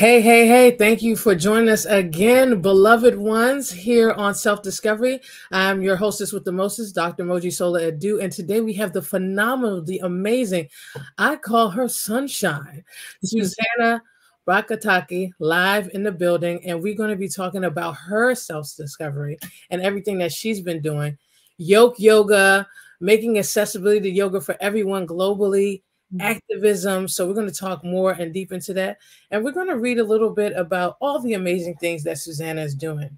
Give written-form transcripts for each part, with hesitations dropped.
Hey, hey, hey, thank you for joining us again, beloved ones, here on Self-Discovery. I'm your hostess with the mostest, Dr. Mojisola Edu, and today we have the phenomenal, the amazing, I call her Sunshine, Susanna Barkataki, live in the building, and we're going to be talking about her self-discovery and everything that she's been doing. Yoke Yoga, making accessibility to yoga for everyone globally, activism. So we're going to talk more and deep into that. And we're going to read a little bit about all the amazing things that Susanna is doing.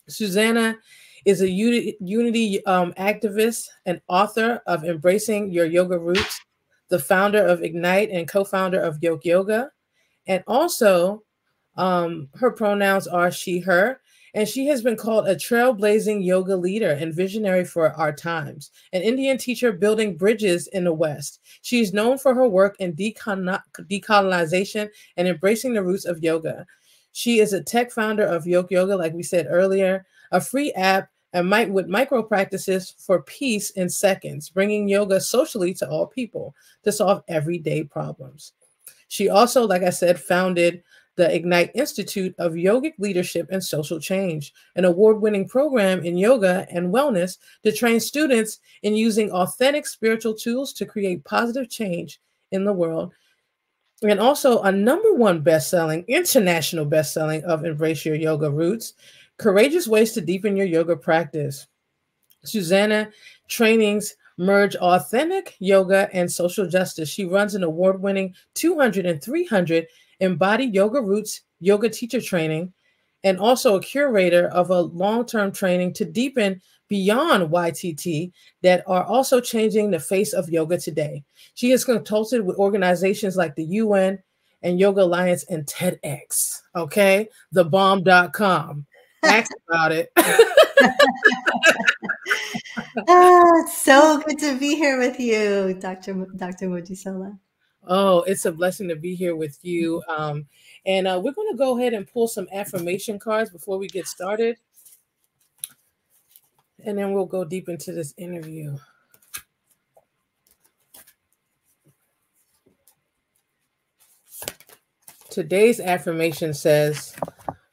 Susanna is a unity activist and author of Embracing Your Yoga Roots, the founder of Ignite and co-founder of Yoke Yoga. And also her pronouns are she, her. And she has been called a trailblazing yoga leader and visionary for our times, an Indian teacher building bridges in the West. She's known for her work in decolonization and embracing the roots of yoga. She is a tech founder of Yoke Yoga, like we said earlier, a free app and with micro practices for peace in seconds, bringing yoga socially to all people to solve everyday problems. She also, like I said, founded the Ignite Institute of Yogic Leadership and Social Change, an award-winning program in yoga and wellness to train students in using authentic spiritual tools to create positive change in the world. And also a #1 best-selling, international best-selling of Embrace Your Yoga Roots, Courageous Ways to Deepen Your Yoga Practice. Susanna trainings merge authentic yoga and social justice. She runs an award-winning 200 and 300 embodied yoga roots yoga teacher training, and also a curator of a long-term training to deepen beyond YTT that are also changing the face of yoga today. She has consulted with organizations like the UN and Yoga Alliance and TEDx, okay? Thebomb.com. Ask about it. Oh, it's so good to be here with you, Dr. Mojisola. Oh, it's a blessing to be here with you. And we're going to go ahead and pull some affirmation cards before we get started. And then we'll go deep into this interview. Today's affirmation says,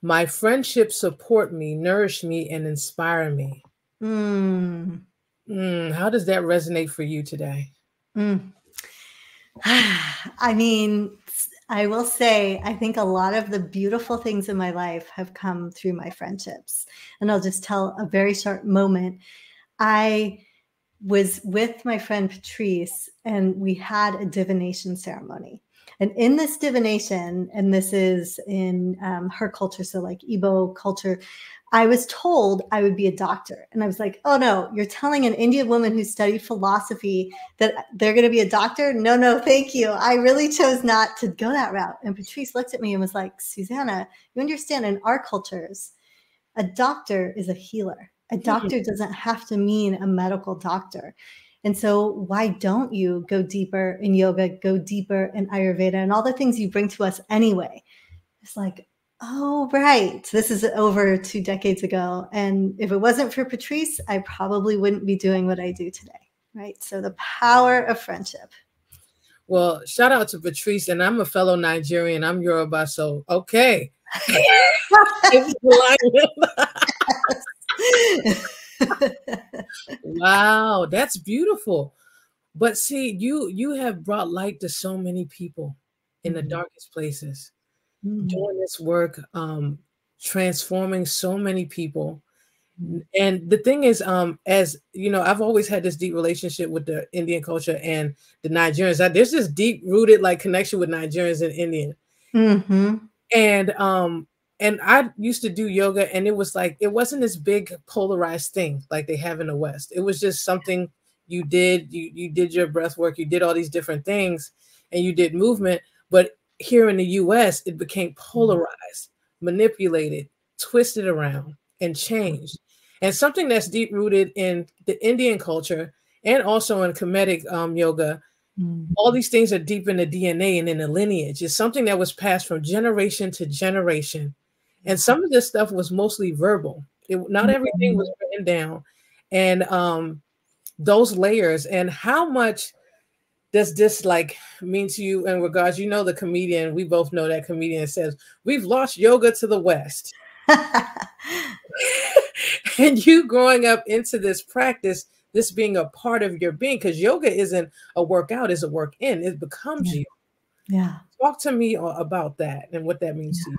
my friendships support me, nourish me, and inspire me. How does that resonate for you today? I mean, I will say, I think a lot of the beautiful things in my life have come through my friendships. And I'll just tell a very short moment. I was with my friend Patrice, and we had a divination ceremony. And in this divination, and this is in her culture, so like Igbo culture, I was told I would be a doctor. And I was like, oh no, you're telling an Indian woman who studied philosophy that they're going to be a doctor? No, no, thank you. I really chose not to go that route. And Patrice looked at me and was like, Susanna, you understand, in our cultures, a doctor is a healer. A doctor doesn't have to mean a medical doctor. And so why don't you go deeper in yoga, go deeper in Ayurveda and all the things you bring to us anyway? It's like, oh, right. This is over 2 decades ago. And if it wasn't for Patrice, I probably wouldn't be doing what I do today. Right. So the power of friendship. Well, shout out to Patrice. And I'm a fellow Nigerian. I'm Yoruba. So, okay. Wow, that's beautiful. But see, you have brought light to so many people in the darkest places, doing this work, transforming so many people. And the thing is, as you know, I've always had this deep relationship with the Indian culture and the Nigerians. There's this deep rooted like connection with Nigerians and Indian. And I used to do yoga, and it was like, it wasn't this big polarized thing like they have in the West. It was just something you did. You did your breath work, you did all these different things, and you did movement. But here in the US, it became polarized, manipulated, twisted around, and changed. And something that's deep rooted in the Indian culture and also in Kemetic yoga, all these things are deep in the DNA and in the lineage. It's something that was passed from generation to generation. And some of this stuff was mostly verbal. Not everything was written down. And those layers and how much does this like mean to you in regards, you know, the comedian, we both know that comedian says, we've lost yoga to the West. And you growing up into this practice, this being a part of your being, because yoga isn't a workout, it's a work in, it becomes you. Yeah. Talk to me about that and what that means to you.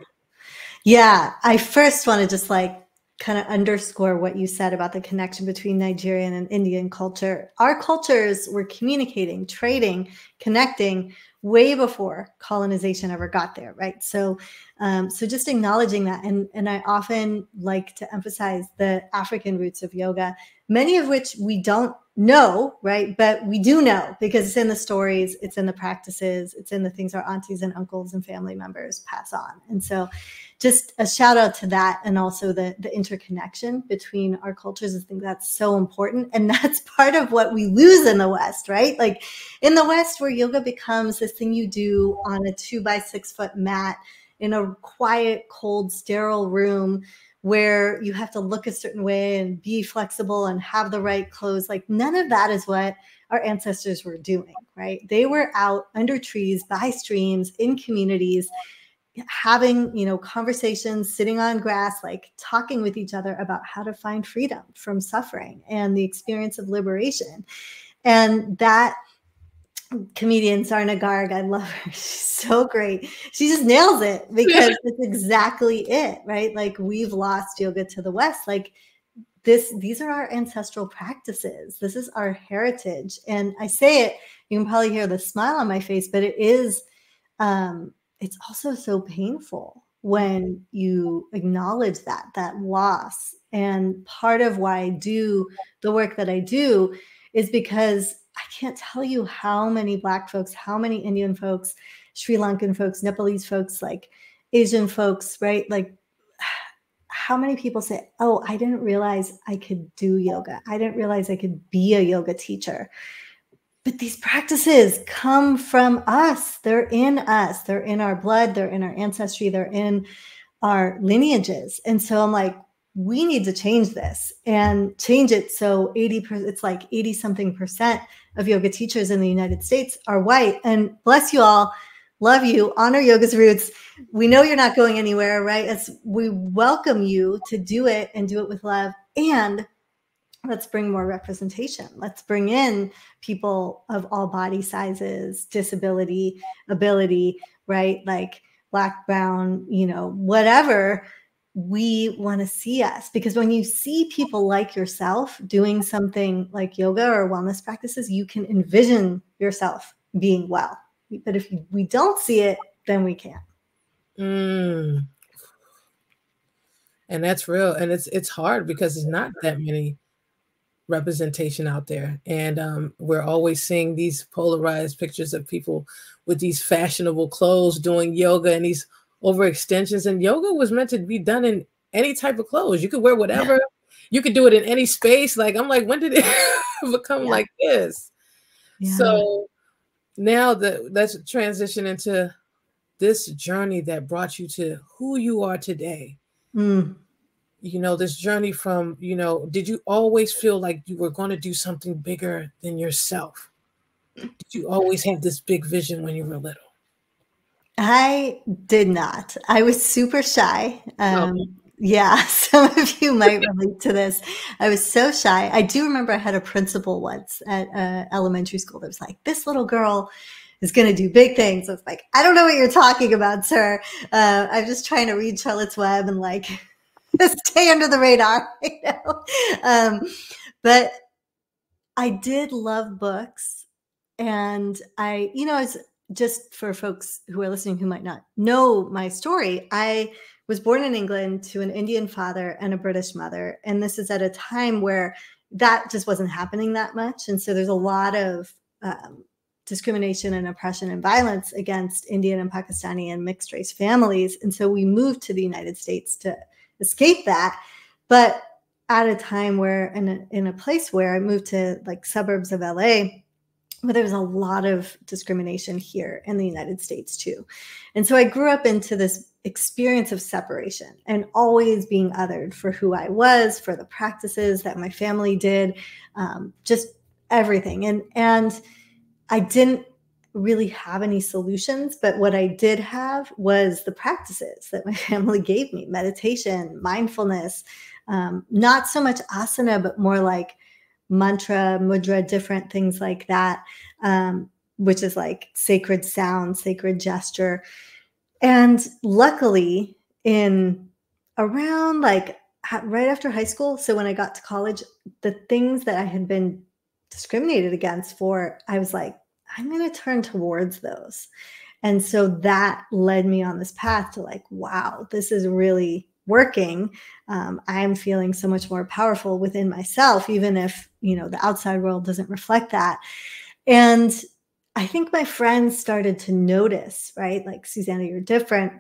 Yeah. I first want to just like kind of underscore what you said about the connection between Nigerian and Indian culture. Our cultures were communicating, trading, connecting way before colonization ever got there, right? So, so just acknowledging that, and I often like to emphasize the African roots of yoga, many of which we don't know, right? But we do know because it's in the stories, it's in the practices, it's in the things our aunties and uncles and family members pass on. And so just a shout out to that. And also the interconnection between our cultures. I think that's so important. And that's part of what we lose in the West, right? Like in the West, where yoga becomes this thing you do on a 2x6 foot mat in a quiet, cold, sterile room where you have to look a certain way and be flexible and have the right clothes. Like none of that is what our ancestors were doing, right? They were out under trees, by streams, in communities, having, you know, conversations, sitting on grass, like talking with each other about how to find freedom from suffering and the experience of liberation. And that comedian Sarna Garg, I love her. She's so great. She just nails it because it's exactly it, right? Like we've lost yoga to the West. Like these are our ancestral practices. This is our heritage. And I say it, you can probably hear the smile on my face, but it is, it's also so painful when you acknowledge that loss. And part of why I do the work that I do is because I can't tell you how many Black folks, how many Indian folks, Sri Lankan folks, Nepalese folks, like Asian folks, right? Like how many people say, oh, I didn't realize I could do yoga. I didn't realize I could be a yoga teacher. But these practices come from us. They're in us. They're in our blood. They're in our ancestry. They're in our lineages. And so I'm like, we need to change this and change it so it's like 80 something percent of yoga teachers in the United States are white. And bless you all, love you, honor yoga's roots. We know you're not going anywhere, right? We welcome you to do it and do it with love. And let's bring more representation. Let's bring in people of all body sizes, disability, ability, right? Like Black, brown, you know, whatever. We want to see us, because when you see people like yourself doing something like yoga or wellness practices, you can envision yourself being well. But if we don't see it, then we can't. And that's real. And it's hard because there's not that many representation out there. And we're always seeing these polarized pictures of people with these fashionable clothes doing yoga and these overextensions. And yoga was meant to be done in any type of clothes. You could wear whatever. Yeah. You could do it in any space. Like, I'm like, when did it become like this? Yeah. So now let's transition into this journey that brought you to who you are today. You know, this journey from, you know, did you always feel like you were going to do something bigger than yourself? Did you always have this big vision when you were little? I did not. I was super shy. Yeah, some of you might relate to this. I was so shy. I do remember I had a principal once at elementary school that was like, this little girl is going to do big things. I was like, I don't know what you're talking about, sir. I'm just trying to read Charlotte's Web and like stay under the radar, you know? But I did love books. And I, you know, as just for folks who are listening who might not know my story, I was born in England to an Indian father and a British mother. And this is at a time where that just wasn't happening that much. And so there's a lot of discrimination and oppression and violence against Indian and Pakistani and mixed race families. And so we moved to the United States to escape that. But at a time where, in a place where I moved to like suburbs of LA, but there was a lot of discrimination here in the United States too. And so I grew up into this experience of separation and always being othered for who I was, for the practices that my family did, just everything. And I didn't really have any solutions, but what I did have was the practices that my family gave me: meditation, mindfulness, not so much asana, but more like mantra, mudra, different things like that, which is like sacred sound, sacred gesture. And luckily, in around like right after high school, so when I got to college, the things that I had been discriminated against for, I was like, I'm going to turn towards those. And so that led me on this path to like, wow, this is really working. I'm feeling so much more powerful within myself, even if, the outside world doesn't reflect that. And I think my friends started to notice, right? Like, Susanna, you're different.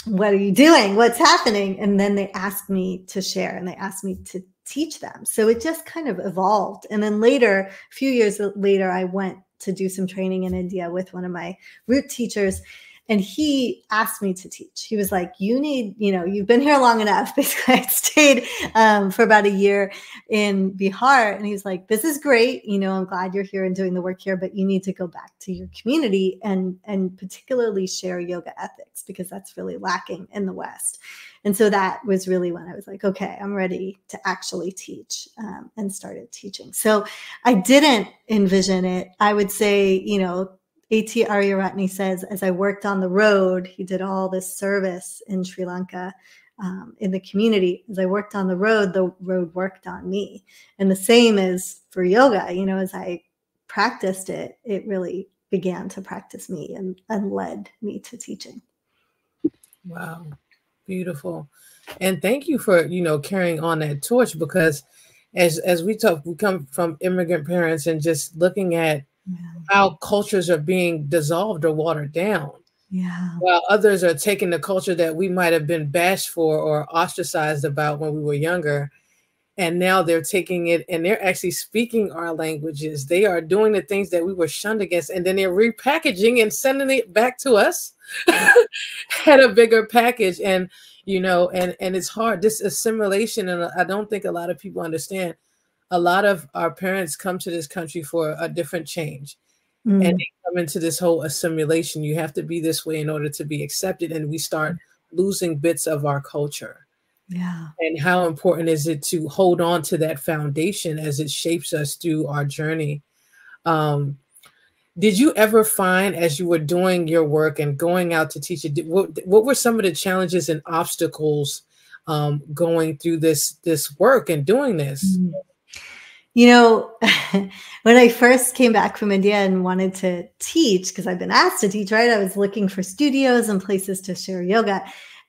What are you doing? What's happening? And then they asked me to share, and they asked me to teach them. So it just kind of evolved. And then later, a few years later, I went to do some training in India with one of my root teachers. And he asked me to teach. He was like, you need, you've been here long enough. Basically, I stayed for about a year in Bihar. And he was like, this is great. I'm glad you're here and doing the work here, but you need to go back to your community and particularly share yoga ethics, because that's really lacking in the West. And so that was really when I was like, okay, I'm ready to actually teach, and started teaching. So I didn't envision it. I would say, A.T. Aryaratne says, as I worked on the road, he did all this service in Sri Lanka, in the community. As I worked on the road worked on me. And the same is for yoga. As I practiced it, it really began to practice me and led me to teaching. Wow. Beautiful. And thank you for, carrying on that torch, because as we talk, we come from immigrant parents, and just looking at how cultures are being dissolved or watered down. Yeah. While others are taking the culture that we might have been bashed for or ostracized about when we were younger, and now they're taking it and they're actually speaking our languages. They are doing the things that we were shunned against, and then they're repackaging and sending it back to us at a bigger package. And, and it's hard, this assimilation. And I don't think a lot of people understand. A lot of our parents come to this country for a different change. And they come into this whole assimilation. You have to be this way in order to be accepted. And we start losing bits of our culture. Yeah. And how important is it to hold on to that foundation as it shapes us through our journey? Did you ever find, as you were doing your work and going out to teach it, what were some of the challenges and obstacles going through this work and doing this? When I first came back from India and wanted to teach, because I've been asked to teach, right? I was looking for studios and places to share yoga.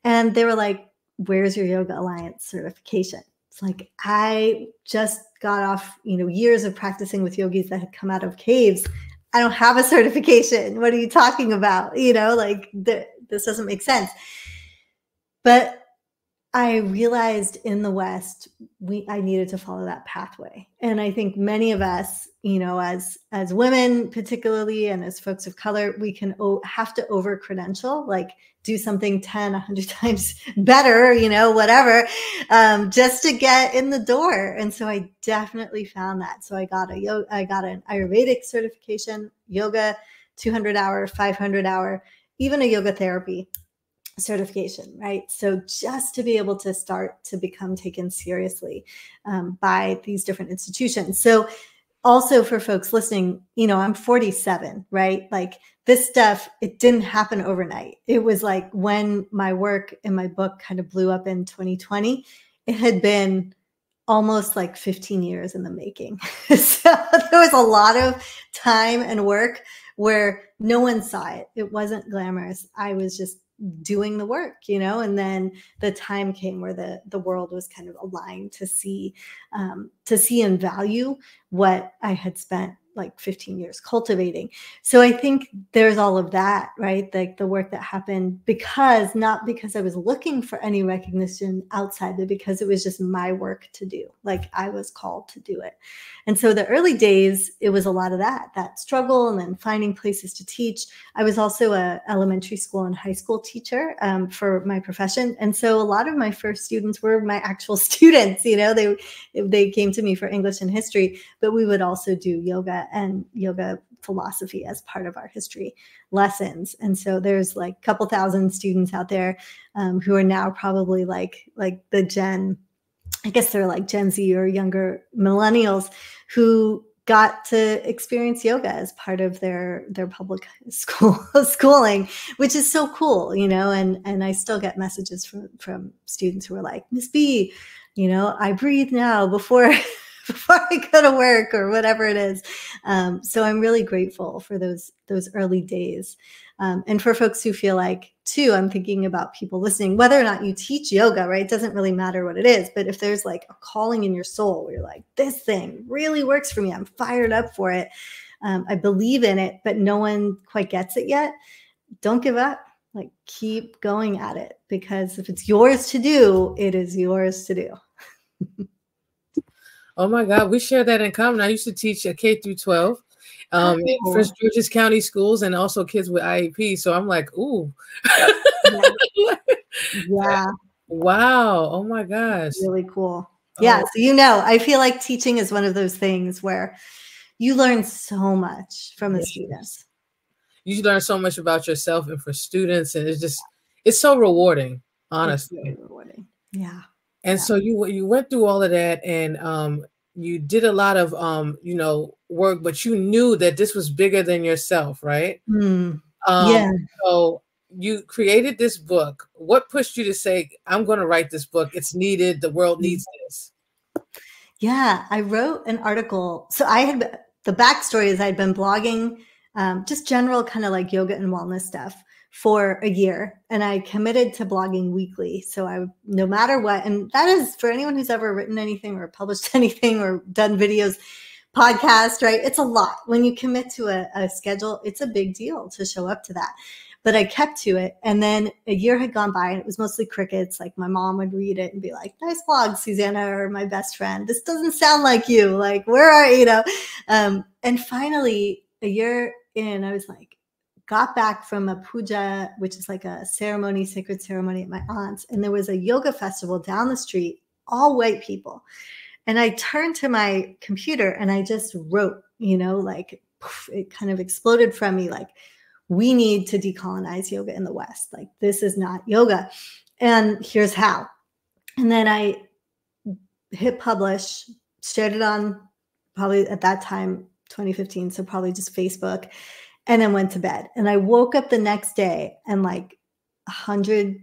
And they were like, where's your Yoga Alliance certification? It's like, I just got off, years of practicing with yogis that had come out of caves. I don't have a certification. What are you talking about? This doesn't make sense. But I realized in the West, I needed to follow that pathway. And I think many of us, as women particularly, and as folks of color, we can have to over credential, like do something 10, 100 times better, whatever, just to get in the door. And so I definitely found that. So I got an Ayurvedic certification, yoga, 200-hour, 500-hour, even a yoga therapy certification, right? So just to be able to start to become taken seriously by these different institutions. So also for folks listening, I'm 47, right? Like this stuff, it didn't happen overnight. It was like when my work in my book kind of blew up in 2020, it had been almost like 15 years in the making. So there was a lot of time and work where no one saw it. It wasn't glamorous. I was just doing the work, and then the time came where the world was kind of aligned to see and value what I had spent like 15 years cultivating. So I think there's all of that, right? Like the work that happened not because I was looking for any recognition outside, but because it was just my work to do. Like I was called to do it. And so the early days, it was a lot of that struggle, and then finding places to teach. I was also a elementary school and high school teacher for my profession. And so a lot of my first students were my actual students, they came to me for English and history, but we would also do yoga and yoga philosophy as part of our history lessons. And so there's like a couple thousand students out there who are now probably like the I guess they're like Gen Z or younger millennials who got to experience yoga as part of their public schooling, which is so cool, you know, and I still get messages from students who are like, Miss B, you know, I breathe now before I go to work or whatever it is. So I'm really grateful for those early days. And for folks who feel like, too, I'm thinking about people listening, whether or not you teach yoga, right? It doesn't really matter what it is. But if there's like a calling in your soul where you're like, this thing really works for me, I'm fired up for it, I believe in it, but no one quite gets it yet, don't give up. Like, keep going at it, because if it's yours to do, it is yours to do. Oh my God, we share that in common. I used to teach a K through 12 in First Georges County schools, and also kids with IEP. So I'm like, ooh. Yeah. Wow. Oh my gosh. Really cool. Yeah. So, you know, I feel like teaching is one of those things where you learn so much from the students. You learn so much about yourself and for students, and it's so rewarding, honestly. It's really rewarding. Yeah. And so you went through all of that, and you did a lot of you know, work, but you knew that this was bigger than yourself, right? Yeah. So you created this book. What pushed you to say, I'm going to write this book? It's needed. The world needs this. Yeah, I wrote an article. So the backstory is I'd been blogging just general kind of like yoga and wellness stuff for a year. And I committed to blogging weekly. So no matter what, and that is for anyone who's ever written anything or published anything or done videos, podcast, right? It's a lot. When you commit to a schedule, it's a big deal to show up to that. But I kept to it. And then a year had gone by and it was mostly crickets. Like my mom would read it and be like, nice blog, Susanna, or my best friend. This doesn't sound like you. Like, where are you? And finally, a year in, I was like, got back from a puja, which is like a ceremony, sacred ceremony at my aunt's. And there was a yoga festival down the street, all white people. And I turned to my computer and I just wrote, you know, like poof, it kind of exploded from me, like, we need to decolonize yoga in the West. Like, this is not yoga. And here's how. And then I hit publish, shared it on probably at that time, 2015. So probably just Facebook, and then went to bed. And I woke up the next day and like 100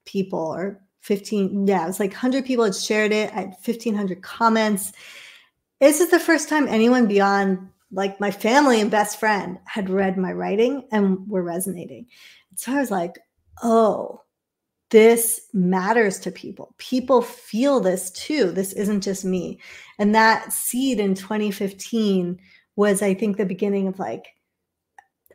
people or 15. Yeah, it was like 100 people had shared it. I had 1,500 comments. This is the first time anyone beyond like my family and best friend had read my writing and were resonating. So I was like, oh, this matters to people. People feel this too. This isn't just me. And that seed in 2015 was, I think, the beginning of like,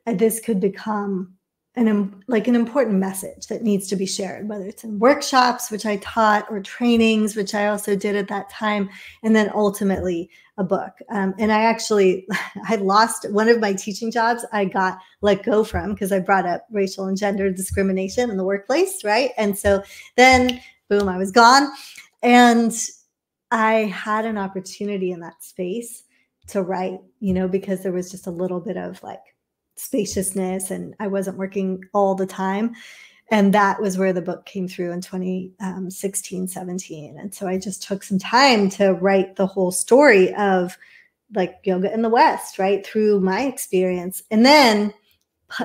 this could become an important message that needs to be shared, whether it's in workshops, which I taught, or trainings, which I also did at that time, and then ultimately a book. And I lost one of my teaching jobs. I got let go from because I brought up racial and gender discrimination in the workplace, right? And so then, boom, I was gone. And I had an opportunity in that space to write, you know, because there was just a little bit of like spaciousness and I wasn't working all the time. And that was where the book came through in 2016, 17. And so I just took some time to write the whole story of like yoga in the West, right, through my experience, and then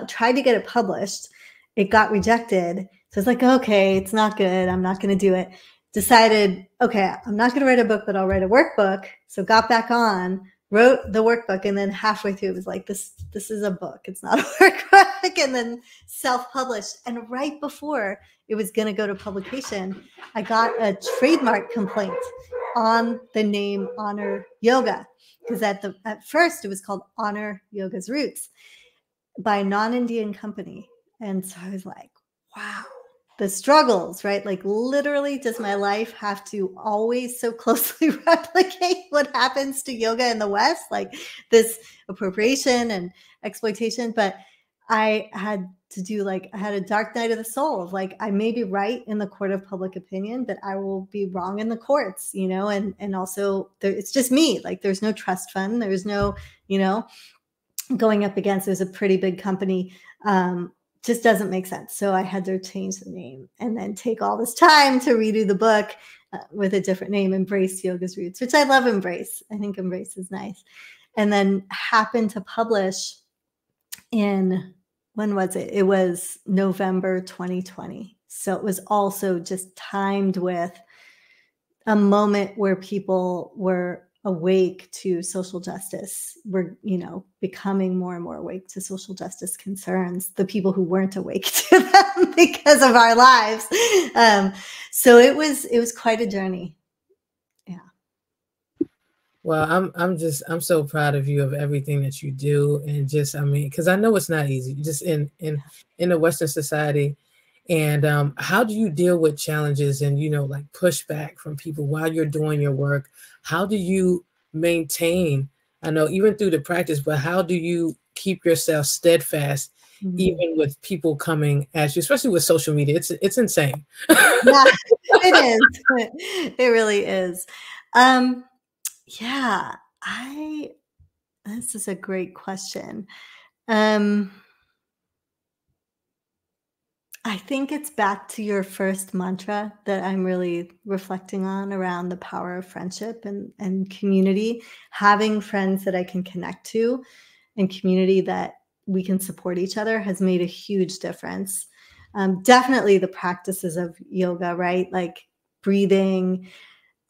tried to get it published. It got rejected. So it's like, okay, it's not good. I'm not going to do it. Decided, okay, I'm not going to write a book, but I'll write a workbook. So got back on, wrote the workbook, and then halfway through it was like, this is a book, it's not a workbook, and then self-published. And right before it was going to go to publication, I got a trademark complaint on the name Honor Yoga, because at first it was called Honor Yoga's Roots by a non-Indian company. And so I was like, wow, the struggles, right? Like literally, does my life have to always so closely replicate what happens to yoga in the West? Like this appropriation and exploitation. But I had to do I had a dark night of the soul of like, I may be right in the court of public opinion, but I will be wrong in the courts, you know, and also it's just me. Like there's no trust fund. There's no, you know, going up against, it was a pretty big company, just doesn't make sense. So I had to change the name and then take all this time to redo the book with a different name, Embrace Yoga's Roots, which I love Embrace. I think Embrace is nice. And then happened to publish in, when was it? It was November 2020. So it was also just timed with a moment where people were awake to social justice. We're, becoming more and more awake to social justice concerns, the people who weren't awake to them because of our lives. So it was quite a journey. Yeah. Well, I'm so proud of you, of everything that you do. And just, because I know it's not easy, just in a Western society. And how do you deal with challenges and, like pushback from people while you're doing your work? How do you maintain, I know even through the practice, but how do you keep yourself steadfast, even with people coming at you, especially with social media? It's insane. Yeah, it is. It really is. Yeah, this is a great question. I think it's back to your first mantra that I'm really reflecting on around the power of friendship and community, having friends that I can connect to and community that we can support each other has made a huge difference. Definitely the practices of yoga, right? Like breathing.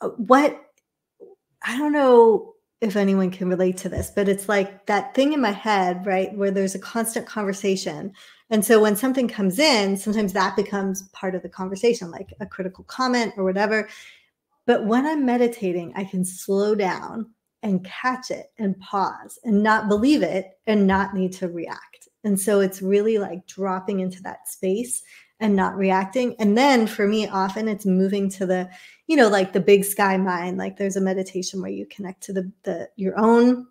I don't know if anyone can relate to this, but it's like that thing in my head, right, where there's a constant conversation. And so when something comes in, sometimes that becomes part of the conversation, like a critical comment or whatever. But when I'm meditating, I can slow down and catch it and pause and not believe it and not need to react. And so it's really like dropping into that space and not reacting. And then for me, often it's moving to the, like the big sky mind. Like there's a meditation where you connect to your own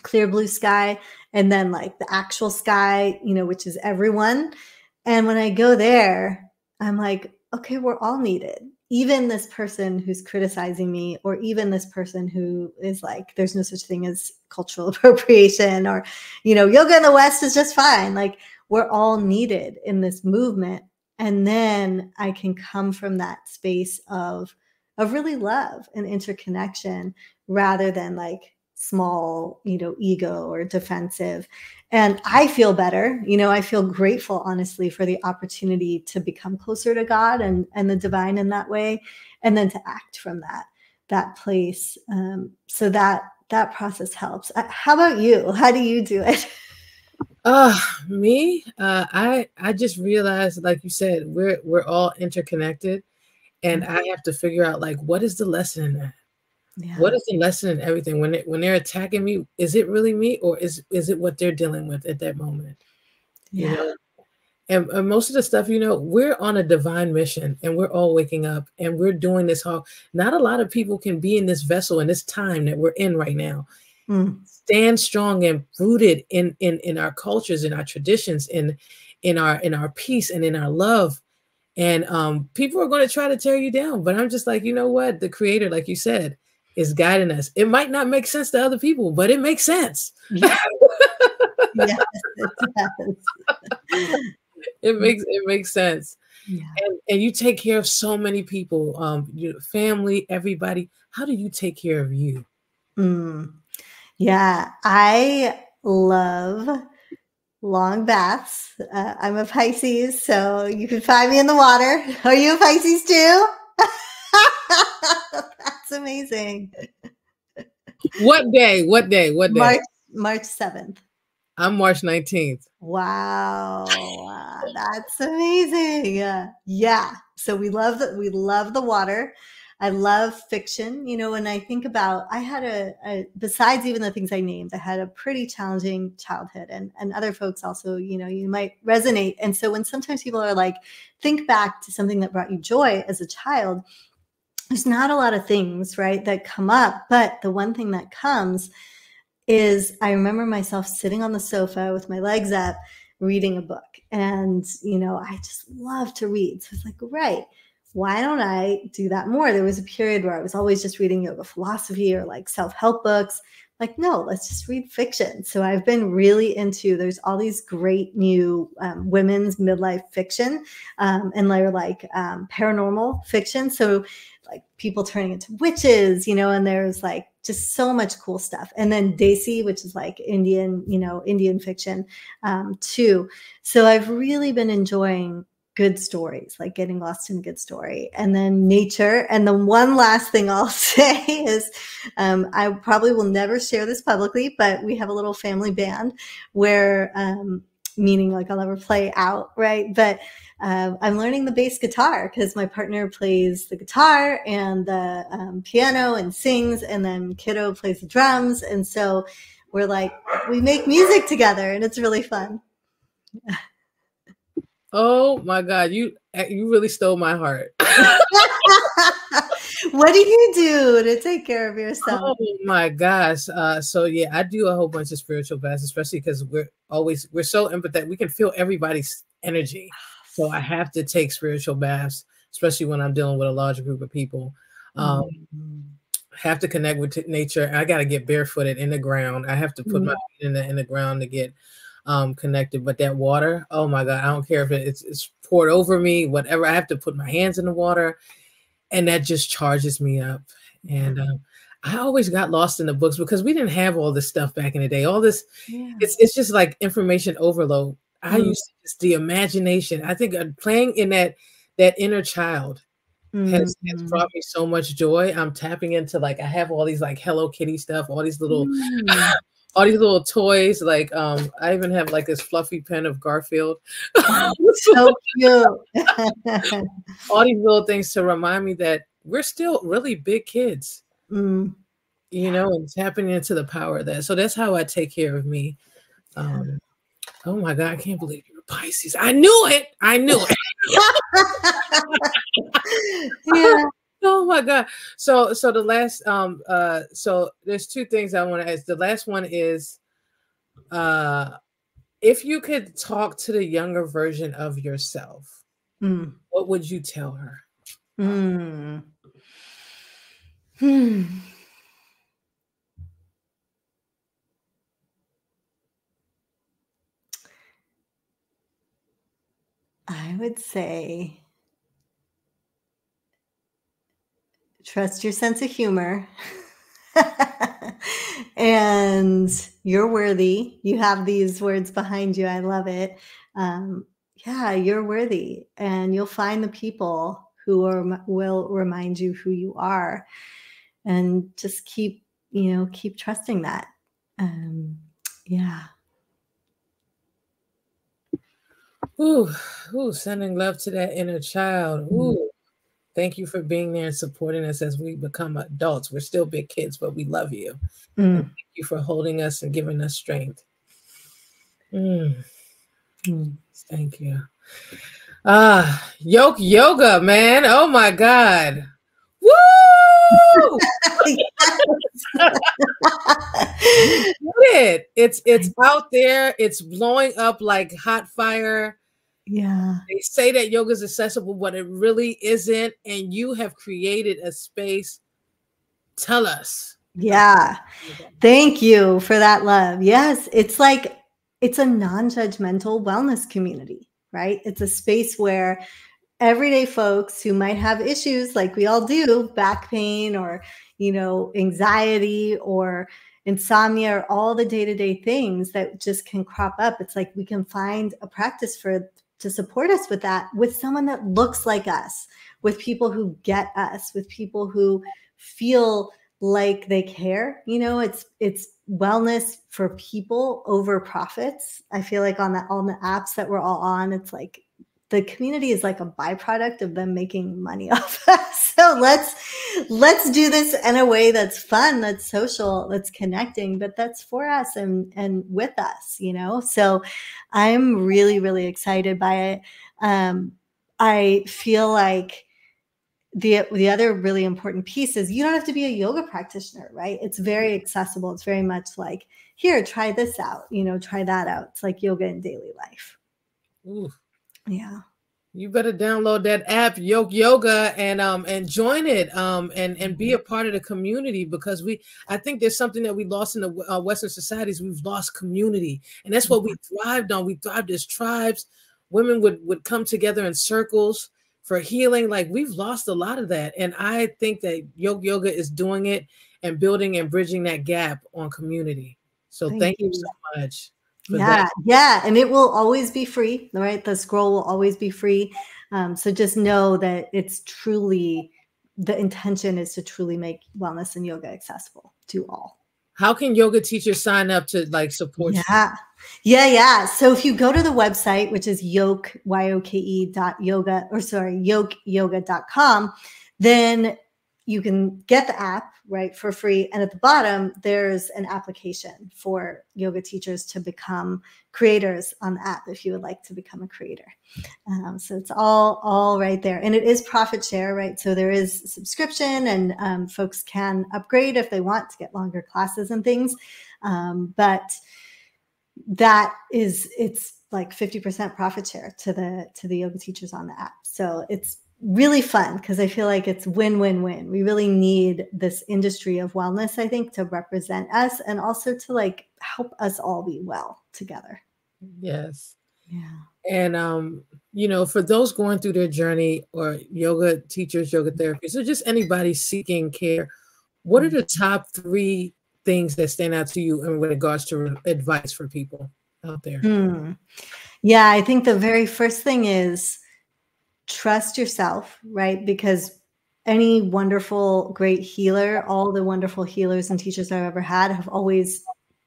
clear blue sky, and then like the actual sky, which is everyone. And when I go there, I'm like, okay, we're all needed. Even this person who's criticizing me, or even this person who is like, there's no such thing as cultural appropriation, or, yoga in the West is just fine. Like we're all needed in this movement. And then I can come from that space of really love and interconnection rather than like small, ego or defensive. And I feel better. I feel grateful, honestly, for the opportunity to become closer to God and the divine in that way, and then to act from that place. So that process helps. How about you? How do you do it? Me, I just realized, like you said, we're all interconnected, and I have to figure out like, what is the lesson in that? Yeah. What is the lesson in everything? When they're attacking me, is it really me, or is it what they're dealing with at that moment? Yeah. And most of the stuff, we're on a divine mission, and we're all waking up, and we're doing this whole. Not a lot of people can be in this vessel in this time that we're in right now. Stand strong and rooted in our cultures, in our traditions, in our peace, and in our love. And people are going to try to tear you down, but I'm just like, you know what? The Creator, like you said, is guiding us. It might not make sense to other people, but it makes sense. Yeah. Yes, it does. It makes sense. Yeah. And you take care of so many people, your family, everybody. How do you take care of you? Yeah, I love long baths. I'm a Pisces, so you can find me in the water. Are you a Pisces too? That's amazing. What day? March 7th. I'm March 19th. Wow, that's amazing. Yeah. So we love the water. I love fiction. When I think about, I had besides even the things I named, I had a pretty challenging childhood, and other folks also, you might resonate. And so when sometimes people are like, think back to something that brought you joy as a child, there's not a lot of things, right, that come up. But the one thing that comes is I remember myself sitting on the sofa with my legs up, reading a book. And, I just love to read. So it's like, right, why don't I do that more? There was a period where I was always just reading yoga philosophy or like self-help books, like, no, let's just read fiction. So I've been really into, there's all these great new women's midlife fiction, and they're like paranormal fiction. So like people turning into witches, you know, and there's like just so much cool stuff. And then Desi, which is like Indian, you know, Indian fiction too. So I've really been enjoying good stories, like getting lost in a good story, and then nature. And the one last thing I'll say is, I probably will never share this publicly, but we have a little family band where, meaning like I'll never play out, right? But I'm learning the bass guitar because my partner plays the guitar and the piano and sings, and then Kiddo plays the drums. And so we're like, we make music together, and it's really fun. Oh my God, you really stole my heart. What do you do to take care of yourself? Oh my gosh. So yeah, I do a whole bunch of spiritual baths, especially because we're so empathetic. We can feel everybody's energy. So I have to take spiritual baths, especially when I'm dealing with a large group of people. Have to connect with nature. I got to get barefooted in the ground. I have to put my feet in the ground to get connected. But that water, oh my God, I don't care if it's poured over me, whatever. I have to put my hands in the water, and that just charges me up. And I always got lost in the books because we didn't have all this stuff back in the day. All this, it's just like information overload. I used to just the imagination. I think playing in that inner child has brought me so much joy. I'm tapping into, like, I have all these like Hello Kitty stuff, all these little all these little toys. Like I even have like this fluffy pen of Garfield. So cute. All these little things to remind me that we're still really big kids. You know, and tapping into the power of that. So that's how I take care of me. Oh my God, I can't believe you're a Pisces. I knew it. Yeah. Oh my God. So the last so there's two things I want to ask. The last one is if you could talk to the younger version of yourself, what would you tell her? I would say trust your sense of humor. And you're worthy. You have these words behind you. I love it. Yeah, you're worthy, and you'll find the people who will remind you who you are, and just keep trusting that. Yeah. Ooh, sending love to that inner child. Ooh, thank you for being there and supporting us as we become adults. We're still big kids, but we love you. And thank you for holding us and giving us strength. Thank you. Yoke Yoga, man. Oh my God. Woo! It's out there. It's blowing up like hot fire. Yeah. They say that yoga is accessible, but it really isn't. And you have created a space. Tell us. Yeah. Thank you for that love. Yes. It's like, it's a non-judgmental wellness community, right? It's a space where everyday folks who might have issues like we all do, back pain or, anxiety or insomnia, or all the day-to-day things that just can crop up. It's like we can find a practice to support us with that, with someone that looks like us, with people who get us, with people who feel like they care. It's wellness for people over profits. I feel like on the apps that we're all on, it's like the community is like a byproduct of them making money off us. So let's do this in a way that's fun, that's social, that's connecting, but that's for us and with us, So I'm really, really excited by it. I feel like the other really important piece is you don't have to be a yoga practitioner, right? It's very accessible. It's very much like, here, try this out, try that out. It's like yoga in daily life. Ooh. Yeah. You better download that app, Yoke Yoga, and join it, and be a part of the community, because I think there's something that we lost in the Western societies. We've lost community, and that's what we thrived on. We thrived as tribes. Women would come together in circles for healing. Like, we've lost a lot of that, and I think that Yoke Yoga is doing it and building and bridging that gap on community. So thank you so much. Yeah, and it will always be free, right? The scroll will always be free. So just know that it's truly, the intention is to truly make wellness and yoga accessible to all. How can yoga teachers sign up to like support you? Yeah. So if you go to the website, which is yokeyoga.com, then you can get the app, right, for free. And at the bottom, there's an application for yoga teachers to become creators on the app if you would like to become a creator. So it's all right there. And it is profit share, right? So there is subscription, and folks can upgrade if they want to get longer classes and things. But it's like 50% profit share to the yoga teachers on the app. So it's really fun, because I feel like it's win-win-win. We really need this industry of wellness, I think, to represent us, and also to like help us all be well together. Yes. Yeah. And for those going through their journey, or yoga teachers, yoga therapists, or just anybody seeking care, what are the top 3 things that stand out to you in regards to advice for people out there? Yeah, I think the very first thing is trust yourself, right? Because any wonderful, great healer, all the wonderful healers and teachers I've ever had have always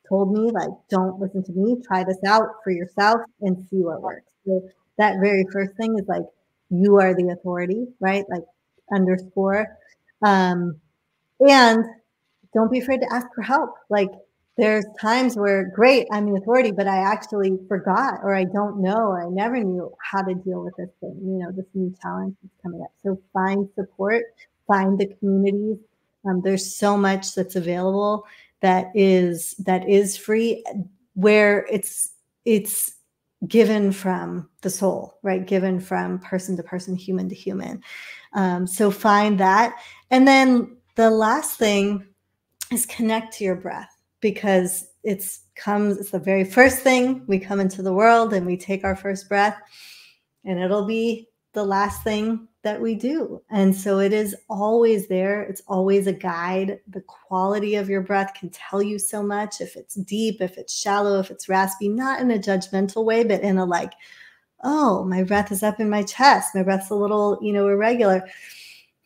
told me, like, don't listen to me, try this out for yourself and see what works. So that very first thing is like, you are the authority, right? Like, underscore. And don't be afraid to ask for help. Like, there's times where, great, I'm the authority, but I actually forgot, or I don't know, or I never knew how to deal with this thing, this new challenge that's coming up. So find support, find the communities. There's so much that's available that is free, where it's given from the soul, right? Given from person to person, human to human. So find that. And then the last thing is connect to your breath, because it's the very first thing we come into the world, and we take our first breath, and it'll be the last thing that we do. And so it is always there. It's always a guide. The quality of your breath can tell you so much, if it's deep, if it's shallow, if it's raspy, not in a judgmental way, but in a like, oh, my breath is up in my chest. My breath's a little, irregular.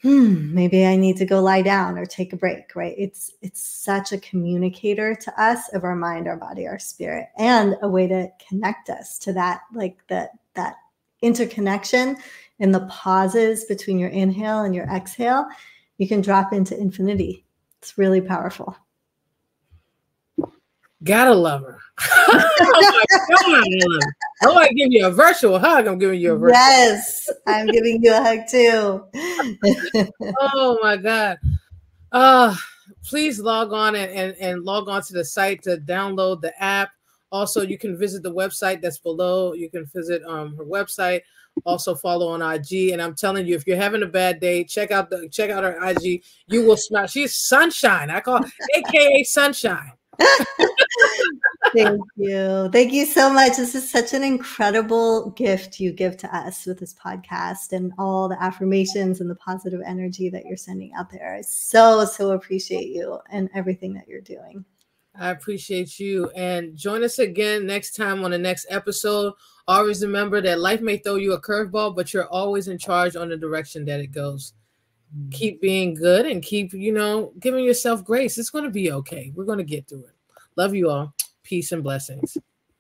Maybe I need to go lie down or take a break, right? It's such a communicator to us of our mind, our body, our spirit, and a way to connect us to that, like that interconnection in the pauses between your inhale and your exhale. You can drop into infinity. It's really powerful. Gotta love her. Oh my God. I want to give you a virtual hug. I'm giving you a virtual Yes, I'm giving you a hug too. Oh my God. Please log on and log on to the site to download the app. Also, you can visit the website that's below. You can visit her website. Also follow on IG. And I'm telling you, if you're having a bad day, check out her IG. You will smile. She's sunshine. I call AKA sunshine. Thank you. Thank you so much. This is such an incredible gift you give to us with this podcast, and all the affirmations and the positive energy that you're sending out there. I so appreciate you and everything that you're doing. I appreciate you. And join us again next time on the next episode. Always remember that life may throw you a curveball, but you're always in charge on the direction that it goes. Keep being good and keep, giving yourself grace. It's going to be okay. We're going to get through it. Love you all. Peace and blessings.